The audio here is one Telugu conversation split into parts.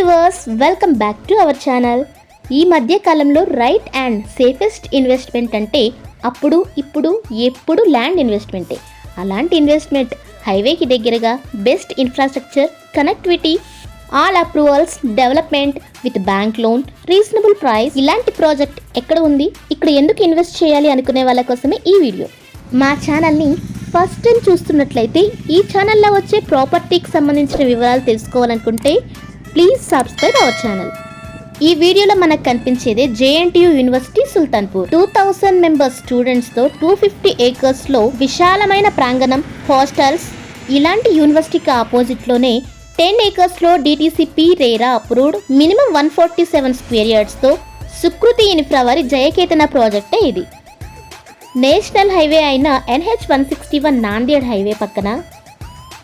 Viewers, welcome back to our channel. ఈ మధ్య కాలంలో రైట్ అండ్ సేఫెస్ట్ ఇన్వెస్ట్మెంట్ అంటే అప్పుడు ఇప్పుడు ఎప్పుడు ల్యాండ్ ఇన్వెస్ట్మెంటే. అలాంటి ఇన్వెస్ట్మెంట్ హైవేకి దగ్గరగా best infrastructure, connectivity, all approvals, development with bank loan, reasonable price. ఇలాంటి ప్రాజెక్ట్ ఎక్కడ ఉంది, ఇక్కడ ఎందుకు ఇన్వెస్ట్ చేయాలి అనుకునే వాళ్ళ కోసమే ఈ వీడియో. మా ఛానల్ని ఫస్ట్ టైం చూస్తున్నట్లయితే ఈ ఛానల్లో వచ్చే ప్రాపర్టీకి సంబంధించిన వివరాలు తెలుసుకోవాలనుకుంటే ప్లీజ్ సబ్స్క్రైబ్ అవర్ ఛానల్. ఈ వీడియోలో మనకు కనిపించేదే JNTU యూనివర్సిటీ సుల్తాన్పూర్. 2000 మెంబర్స్ స్టూడెంట్స్తో 250 ఏకర్స్లో విశాలమైన ప్రాంగణం, హాస్టల్స్. ఇలాంటి యూనివర్సిటీకి ఆపోజిట్లోనే 10 ఏకర్స్లో DTCP RERA approved minimum 147 square యార్డ్స్తో సుకృతి ఇన్ఫ్రా వారి జయకేతన ప్రాజెక్టే ఇది. నేషనల్ హైవే అయిన NH161 నాందేడ్ హైవే పక్కన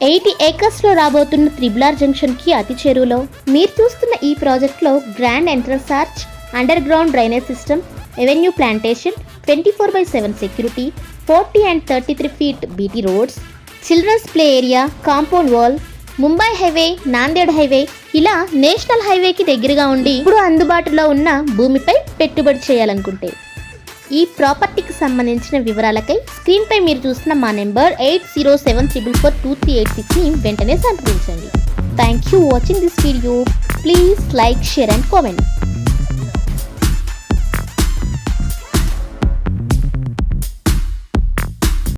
80 ఏకర్స్లో రాబోతున్న త్రిబులార్ జంక్షన్కి అతి చేరువలో మీరు చూస్తున్న ఈ ప్రాజెక్ట్లో grand entrance arch, underground drainage system, avenue plantation, 24/7 security, 40 and 33 feet BT roads, children's play area, compound wall, Mumbai highway, Nanded highway ఇలా నేషనల్ హైవేకి దగ్గరగా ఉండి ఇప్పుడు అందుబాటులో ఉన్న భూమిపై పెట్టుబడి చేయాలనుకుంటే ఈ ప్రాపర్టీకి సంబంధించిన వివరాలకై స్క్రీన్పై మీరు చూసిన మా నెంబర్ 8074442386ని వెంటనే సంప్రదించండి. Thank you watching this video. Please like, share and comment.